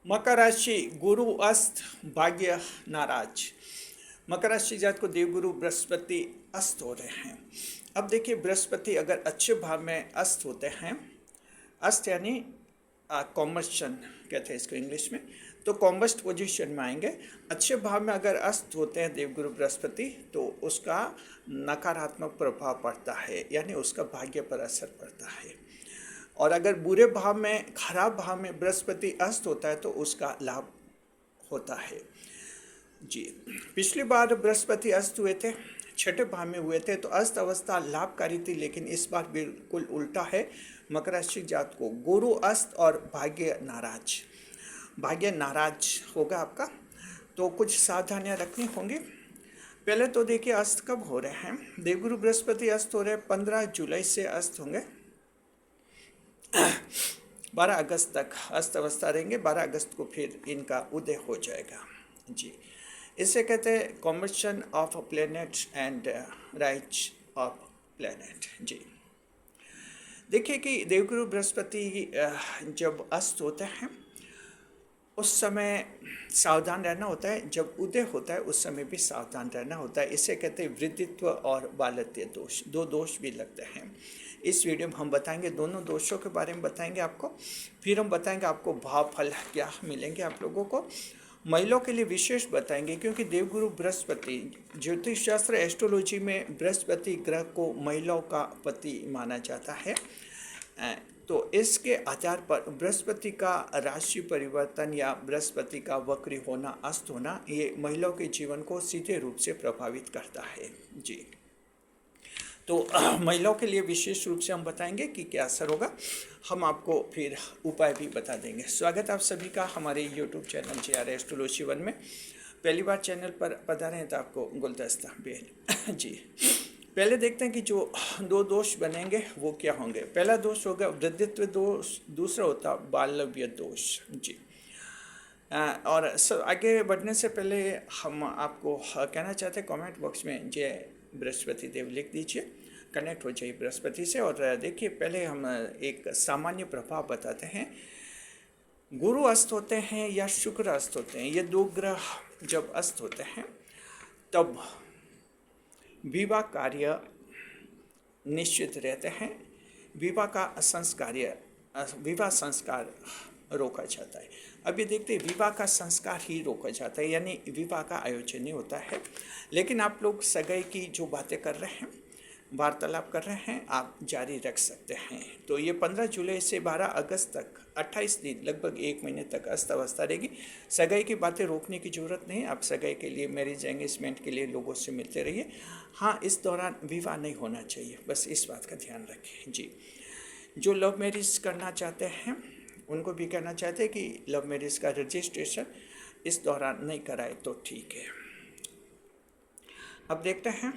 मकर राशि गुरु अस्त भाग्य नाराज। मकर राशि जात को देवगुरु बृहस्पति अस्त हो रहे हैं। अब देखिए, बृहस्पति अगर अच्छे भाव में अस्त होते हैं, अस्त यानी कॉम्बस्शन कहते हैं इसको इंग्लिश में, तो कॉम्बस्ट पोजीशन में आएंगे। अच्छे भाव में अगर अस्त होते हैं देवगुरु बृहस्पति तो उसका नकारात्मक प्रभाव पड़ता है, यानी उसका भाग्य पर असर पड़ता है। और अगर बुरे भाव में, खराब भाव में बृहस्पति अस्त होता है तो उसका लाभ होता है। जी, पिछली बार बृहस्पति अस्त हुए थे, छठे भाव में हुए थे, तो अस्त अवस्था लाभकारी थी, लेकिन इस बार बिल्कुल उल्टा है। मकर राशि जात को गुरु अस्त और भाग्य नाराज, भाग्य नाराज होगा आपका, तो कुछ सावधानियां रखनी होंगी। पहले तो देखिए, अस्त कब हो रहे हैं। देवगुरु बृहस्पति अस्त हो रहे हैं 15 जुलाई से अस्त होंगे, 12 अगस्त तक अस्त अवस्था रहेंगे। 12 अगस्त को फिर इनका उदय हो जाएगा। जी, इसे कहते हैं combination of planet and rise of planet. जी, देखिए कि देवगुरु बृहस्पति जब अस्त होते हैं उस समय सावधान रहना होता है, जब उदय होता है उस समय भी सावधान रहना होता है। इसे कहते हैं वृद्धित्व और बालत्य दोष, दो दोष भी लगते हैं। इस वीडियो में हम बताएंगे, दोनों दोषों के बारे में बताएंगे आपको। फिर हम बताएंगे आपको भाव फल क्या मिलेंगे आप लोगों को। महिलाओं के लिए विशेष बताएंगे, क्योंकि देवगुरु बृहस्पति, ज्योतिष शास्त्र एस्ट्रोलॉजी में बृहस्पति ग्रह को महिलाओं का पति माना जाता है। तो इसके आधार पर बृहस्पति का राशि परिवर्तन या बृहस्पति का वक्री होना, अस्त होना, ये महिलाओं के जीवन को सीधे रूप से प्रभावित करता है। जी, तो महिलाओं के लिए विशेष रूप से हम बताएंगे कि क्या असर होगा। हम आपको फिर उपाय भी बता देंगे। स्वागत आप सभी का हमारे YouTube चैनल JR एस्ट्रोलॉजी 1 में। पहली बार चैनल पर पधारे हैं तो आपको गुलदस्ता बेल। जी, पहले देखते हैं कि जो दो दोष बनेंगे वो क्या होंगे। पहला दोष होगा वृद्धित्व दोष, दूसरा होता बालव्य दोष। जी, और आगे बढ़ने से पहले हम आपको कहना चाहते हैं, कमेंट बॉक्स में जय बृहस्पति देव लिख दीजिए, कनेक्ट हो जाइए बृहस्पति से। और देखिए, पहले हम एक सामान्य प्रभाव बताते हैं। गुरु अस्त होते हैं या शुक्र अस्त होते हैं, ये दो ग्रह जब अस्त होते हैं तब विवाह कार्य निश्चित रहते हैं। विवाह संस्कार रोका जाता है। अब ये देखते हैं, विवाह का संस्कार ही रोका जाता है, यानी विवाह का आयोजन नहीं होता है। लेकिन आप लोग सगाई की जो बातें कर रहे हैं, वार्तालाप कर रहे हैं, आप जारी रख सकते हैं। तो ये 15 जुलाई से 12 अगस्त तक 28 दिन, लगभग 1 महीने तक अस्त अवस्था रहेगी। सगाई की बातें रोकने की ज़रूरत नहीं। आप सगाई के लिए, मैरिज एंगेजमेंट के लिए लोगों से मिलते रहिए। हाँ, इस दौरान विवाह नहीं होना चाहिए, बस इस बात का ध्यान रखें। जी, जो लव मैरिज करना चाहते हैं उनको भी कहना चाहते हैं कि लव मैरिज का रजिस्ट्रेशन इस दौरान नहीं कराए तो ठीक है। अब देखते हैं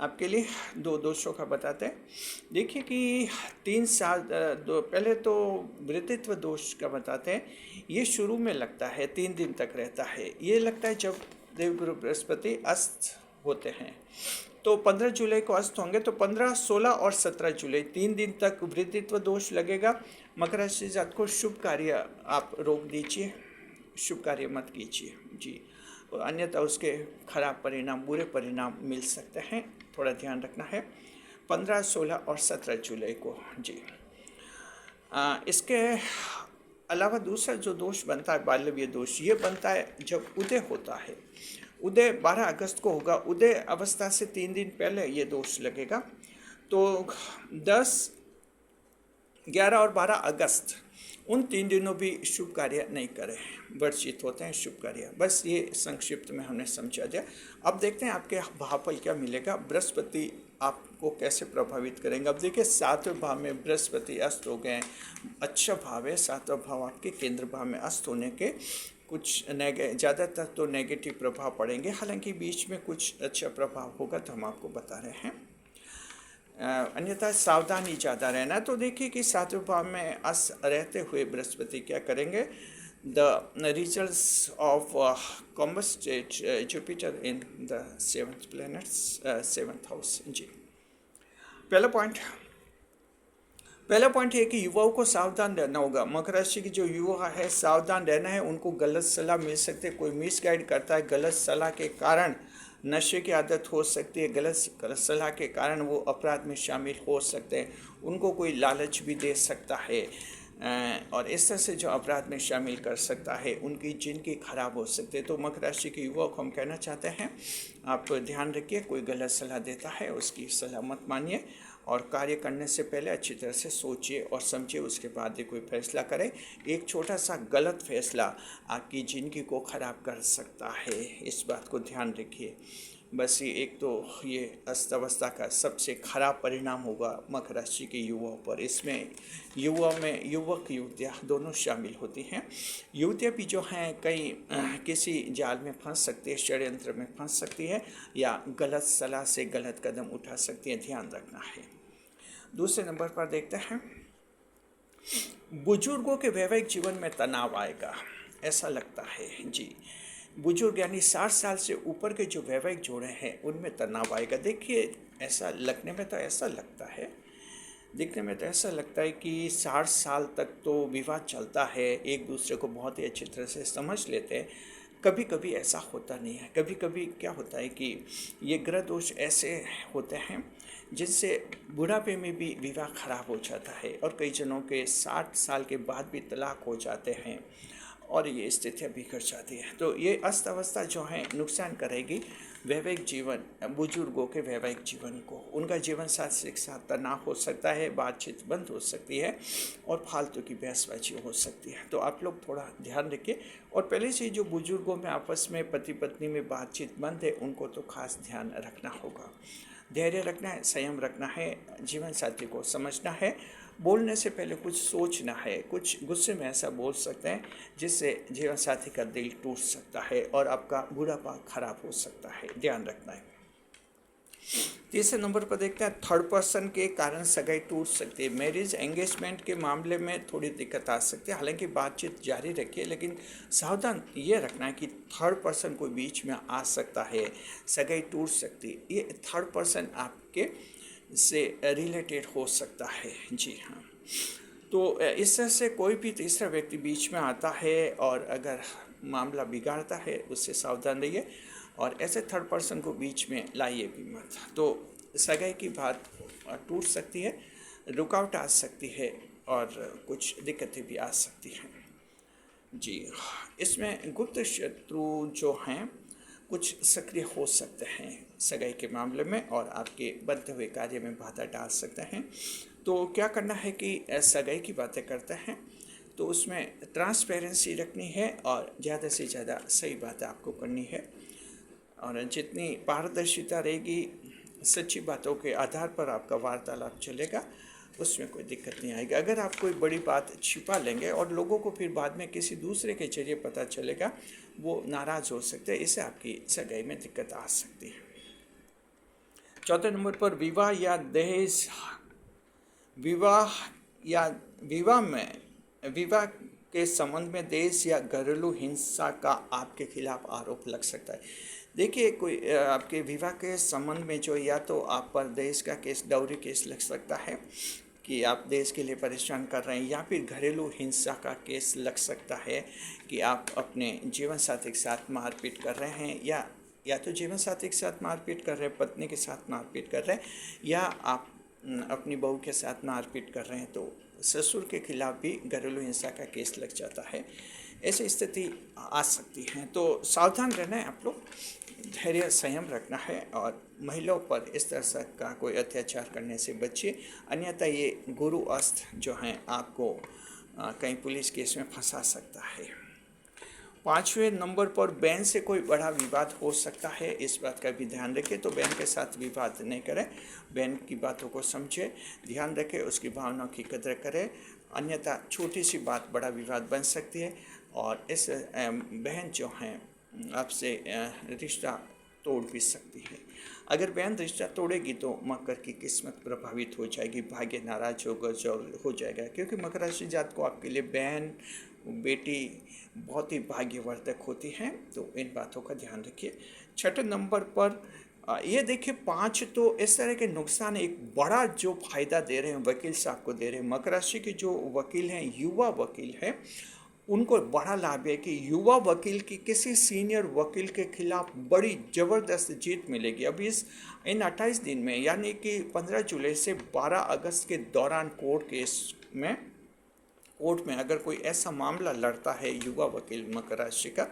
आपके लिए दो दोषों का बताते हैं। देखिए कि 3 साल पहले तो वृद्धित्व दोष का बताते हैं। ये शुरू में लगता है, 3 दिन तक रहता है। ये लगता है जब देवगुरु बृहस्पति अस्त होते हैं, तो 15 जुलाई को अस्त होंगे, तो 15, 16 और 17 जुलाई 3 दिन तक वृद्धित्व दोष लगेगा। मकर राशि जात को शुभ कार्य आप रोक दीजिए, शुभ कार्य मत कीजिए। जी, अन्यथा उसके खराब परिणाम, बुरे परिणाम मिल सकते हैं, थोड़ा ध्यान रखना है। 15, 16 और 17 जुलाई को। जी, इसके अलावा दूसरा जो दोष बनता है, बालव्य दोष, ये बनता है जब उदय होता है। उदय 12 अगस्त को होगा। उदय अवस्था से 3 दिन पहले ये दोष लगेगा। तो 10, 11 और 12 अगस्त, उन 3 दिनों भी शुभ कार्य नहीं करें, वर्जित होते हैं शुभ कार्य। बस ये संक्षिप्त में हमने समझा दिया। अब देखते हैं आपके भावफल क्या मिलेगा, बृहस्पति आपको कैसे प्रभावित करेंगे। अब देखिए, 7वें भाव में बृहस्पति अस्त हो गए, अच्छा भाव है। 7वां भाव आपके केंद्र भाव में अस्त होने के कुछ ज़्यादातर तो नेगेटिव प्रभाव पड़ेंगे, हालांकि बीच में कुछ अच्छा प्रभाव होगा तो हम आपको बता रहे हैं। अन्यथा सावधानी ज़्यादा रहना। तो देखिए कि 7वें भाव में अस्त रहते हुए बृहस्पति क्या करेंगे। The results of combusted Jupiter in the 7th planets, 7th house. जी, पहला पॉइंट, पहला पॉइंट है कि युवाओं को सावधान रहना होगा। मकर राशि की जो युवा है सावधान रहना है, उनको गलत सलाह मिल सकती है, कोई मिस गाइड करता है, गलत सलाह के कारण नशे की आदत हो सकती है, गलत सलाह के कारण वो अपराध में शामिल हो सकते हैं, उनको कोई लालच भी दे सकता है और इस तरह से जो अपराध में शामिल कर सकता है, उनकी जिंदगी खराब हो सकती है। तो मकर राशि के युवाओं को हम कहना चाहते हैं, आप ध्यान रखिए, कोई गलत सलाह देता है उसकी सलाह मत मानिए और कार्य करने से पहले अच्छी तरह से सोचिए और समझिए, उसके बाद ही कोई फैसला करें। एक छोटा सा गलत फैसला आपकी ज़िंदगी को ख़राब कर सकता है, इस बात को ध्यान रखिए। बस ये एक तो ये अस्तव्यस्ता का सबसे खराब परिणाम होगा मकर राशि के युवाओं पर। इसमें युवा में युवक युवतियाँ दोनों शामिल होती हैं। युवतियाँ भी जो हैं कई किसी जाल में फंस सकती है, षड्यंत्र में फंस सकती है या गलत सलाह से गलत कदम उठा सकती है, ध्यान रखना है। दूसरे नंबर पर देखते हैं, बुजुर्गों के वैवाहिक जीवन में तनाव आएगा, ऐसा लगता है जी। बुजुर्ग यानी 60 साल से ऊपर के जो वैवाहिक जोड़े हैं उनमें तनाव आएगा। देखिए, ऐसा लगने में तो ऐसा लगता है, दिखने में तो ऐसा लगता है कि 60 साल तक तो विवाह चलता है, एक दूसरे को बहुत ही अच्छी तरह से समझ लेते हैं। कभी कभी ऐसा होता नहीं है। कभी कभी क्या होता है कि ये ग्रह दोष ऐसे होते हैं जिनसे बुढ़ापे में भी विवाह खराब हो जाता है और कई जनों के 60 साल के बाद भी तलाक हो जाते हैं और ये स्थितियाँ बिगड़ जाती हैं। तो ये अस्तव्यस्ता जो है नुकसान करेगी वैवाहिक जीवन, बुजुर्गों के वैवाहिक जीवन को। उनका जीवन साथी के साथ तनाव हो सकता है, बातचीत बंद हो सकती है और फालतू की बहसबाजी हो सकती है। तो आप लोग थोड़ा ध्यान रखिए और पहले से जो बुजुर्गों में आपस में पति पत्नी में बातचीत बंद है उनको तो खास ध्यान रखना होगा। धैर्य रखना है, संयम रखना है, जीवन साथी को समझना है, बोलने से पहले कुछ सोचना है। कुछ गुस्से में ऐसा बोल सकते हैं जिससे जीवन साथी का दिल टूट सकता है और आपका बुढ़ापा खराब हो सकता है, ध्यान रखना है। तीसरे नंबर पर देखते हैं, थर्ड पर्सन के कारण सगाई टूट सकती है। मैरिज एंगेजमेंट के मामले में थोड़ी दिक्कत आ सकती है, हालांकि बातचीत जारी रखिए, लेकिन सावधान ये रखना है कि थर्ड पर्सन कोई बीच में आ सकता है, सगाई टूट सकती है। ये थर्ड पर्सन आपके से रिलेटेड हो सकता है, जी हाँ। तो इस तरह से कोई भी तीसरा व्यक्ति बीच में आता है और अगर मामला बिगाड़ता है, उससे सावधान रहिए और ऐसे थर्ड पर्सन को बीच में लाइए भी मत। तो सगाई की बात टूट सकती है, रुकावट आ सकती है और कुछ दिक्कतें भी आ सकती हैं, जी। इसमें गुप्त शत्रु जो हैं कुछ सक्रिय हो सकते हैं सगाई के मामले में और आपके बढ़ते हुए कार्य में बाधा डाल सकते हैं। तो क्या करना है कि सगाई की बातें करते हैं तो उसमें ट्रांसपेरेंसी रखनी है और ज़्यादा से ज़्यादा सही बातें आपको करनी है और जितनी पारदर्शिता रहेगी, सच्ची बातों के आधार पर आपका वार्तालाप चलेगा, उसमें कोई दिक्कत नहीं आएगी। अगर आप कोई बड़ी बात छिपा लेंगे और लोगों को फिर बाद में किसी दूसरे के जरिए पता चलेगा, वो नाराज़ हो सकते हैं, इससे आपकी सगाई में दिक्कत आ सकती है। चौथे नंबर पर विवाह या दहेज, विवाह के संबंध में दहेज या घरेलू हिंसा का आपके खिलाफ आरोप लग सकता है। देखिए, कोई आपके विवाह के संबंध में जो या तो आप पर दहेज का केस, डॉरी केस लग सकता है कि आप दहेज के लिए परेशान कर रहे हैं, या फिर घरेलू हिंसा का केस लग सकता है कि आप अपने जीवन साथी के साथ मारपीट कर रहे हैं या तो जीवन साथी के साथ मारपीट कर रहे हैं, पत्नी के साथ मारपीट कर रहे हैं, या आप अपनी बहू के साथ मारपीट कर रहे हैं, तो ससुर के खिलाफ भी घरेलू हिंसा का केस लग जाता है। ऐसी स्थिति आ सकती है, तो सावधान रहना है आप लोग, धैर्य संयम रखना है और महिलाओं पर इस तरह से का कोई अत्याचार करने से बचिए, अन्यथा ये गुरु अस्त्र जो हैं आपको कहीं पुलिस केस में फंसा सकता है। पाँचवें नंबर पर बहन से कोई बड़ा विवाद हो सकता है, इस बात का भी ध्यान रखें। तो बहन के साथ विवाद नहीं करें, बहन की बातों को समझें, ध्यान रखें, उसकी भावनाओं की कदर करें, अन्यथा छोटी सी बात बड़ा विवाद बन सकती है और इस बहन जो हैं आपसे रिश्ता तोड़ भी सकती है। अगर बहन रिश्ता तोड़ेगी तो मकर की किस्मत प्रभावित हो जाएगी, भाग्य नाराज हो जाएगा, क्योंकि मकर राशि जात को आपके लिए बहन बेटी बहुत ही भाग्यवर्धक होती हैं। तो इन बातों का ध्यान रखिए। छठे नंबर पर ये देखिए 5 तो इस तरह के नुकसान, एक बड़ा जो फायदा दे रहे हैं वकील साहब को दे रहे हैं। मकर राशि के जो वकील हैं, युवा वकील हैं, उनको बड़ा लाभ है कि युवा वकील की किसी सीनियर वकील के खिलाफ बड़ी ज़बरदस्त जीत मिलेगी। अब इस इन 28 दिन में, यानी कि 15 जुलाई से 12 अगस्त के दौरान कोर्ट में अगर कोई ऐसा मामला लड़ता है युवा वकील मकर राशि का,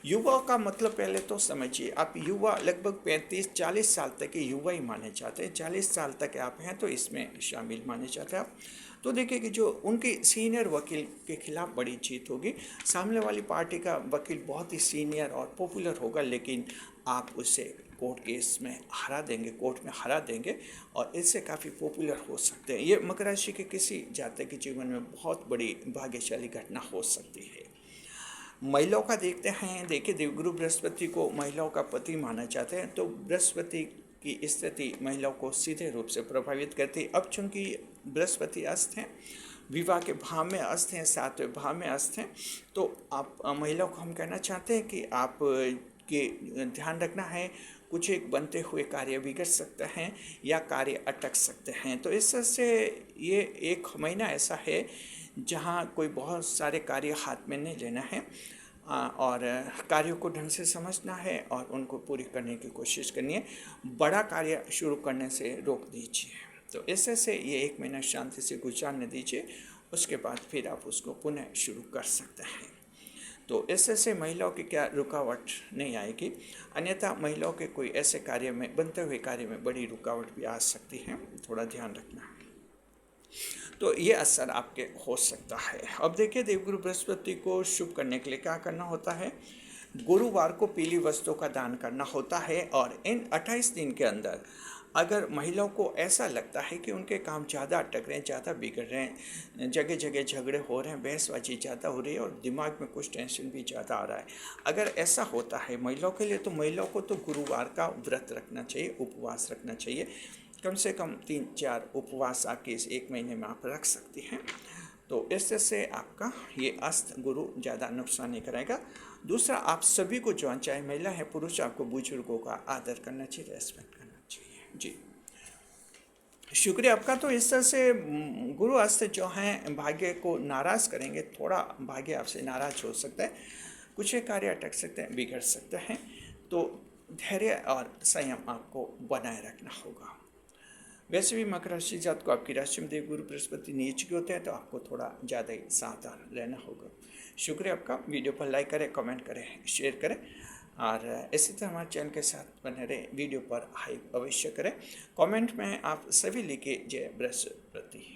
युवा का मतलब पहले तो समझिए, आप युवा लगभग 35-40 साल तक के युवा ही माने जाते हैं। 40 साल तक आप हैं तो इसमें शामिल माने जाते हैं आप। तो देखिए कि जो उनकी सीनियर वकील के खिलाफ बड़ी जीत होगी। सामने वाली पार्टी का वकील बहुत ही सीनियर और पॉपुलर होगा, लेकिन आप उसे कोर्ट केस में हरा देंगे, कोर्ट में हरा देंगे और इससे काफ़ी पॉपुलर हो सकते हैं। ये मकर राशि के किसी जातक के जीवन में बहुत बड़ी भाग्यशाली घटना हो सकती है। महिलाओं का देखते हैं। देखिए, देवगुरु बृहस्पति को महिलाओं का पति माना जाता है, तो बृहस्पति की स्थिति महिलाओं को सीधे रूप से प्रभावित करती है। अब चूंकि बृहस्पति अस्त हैं, विवाह के भाव में अस्त हैं, 7वें भाव में अस्त हैं, तो आप महिलाओं को हम कहना चाहते हैं कि आप के ध्यान रखना है, कुछ एक बनते हुए कार्य बिगड़ सकते हैं या कार्य अटक सकते हैं। तो इस तरह से ये एक महीना ऐसा है जहाँ कोई बहुत सारे कार्य हाथ में नहीं लेना है और कार्यों को ढंग से समझना है और उनको पूरी करने की कोशिश करनी है। बड़ा कार्य शुरू करने से रोक दीजिए। तो इस तरह से ये एक महीना शांति से गुजारने दीजिए, उसके बाद फिर आप उसको पुनः शुरू कर सकते हैं। तो इससे से महिलाओं की क्या रुकावट नहीं आएगी, अन्यथा महिलाओं के कोई ऐसे कार्य में, बनते हुए कार्य में बड़ी रुकावट भी आ सकती है, थोड़ा ध्यान रखना। तो ये असर आपके हो सकता है। अब देखिए, देवगुरु बृहस्पति को शुभ करने के लिए क्या करना होता है। गुरुवार को पीली वस्तुओं का दान करना होता है और इन 28 दिन के अंदर अगर महिलाओं को ऐसा लगता है कि उनके काम ज़्यादा अटक रहे हैं, ज़्यादा बिगड़ रहे हैं, जगह जगह झगड़े हो रहे हैं, बहसबाजी ज़्यादा हो रही है और दिमाग में कुछ टेंशन भी ज़्यादा आ रहा है, अगर ऐसा होता है महिलाओं के लिए, तो महिलाओं को तो गुरुवार का व्रत रखना चाहिए, उपवास रखना चाहिए। कम से कम 3-4 उपवास आपके इस एक महीने में आप रख सकती हैं। तो इससे से आपका ये अस्त गुरु ज़्यादा नुकसान नहीं कराएगा। दूसरा, आप सभी को, जो चाहे महिला है पुरुष, आपको बुजुर्गों का आदर करना चाहिए, रेस्पेक्ट करना चाहिए। जी, शुक्रिया आपका। तो इस तरह से गुरु अस्त जो हैं भाग्य को नाराज़ करेंगे, थोड़ा भाग्य आपसे नाराज हो सकता है, कुछ एक कार्य अटक सकते हैं, बिगड़ सकते हैं। तो धैर्य और संयम आपको बनाए रखना होगा। वैसे भी मकर राशि जात को आपकी राशि में देवगुरु बृहस्पति नीच के होते हैं, तो आपको थोड़ा ज़्यादा ही सावधान रहना होगा। शुक्रिया आपका। वीडियो पर लाइक करें, कमेंट करें, शेयर करें और इसी तरह हमारे चैनल के साथ बने रहे। वीडियो पर हाइप अवश्य करें। कमेंट में आप सभी लिखे जय बृहस्पति।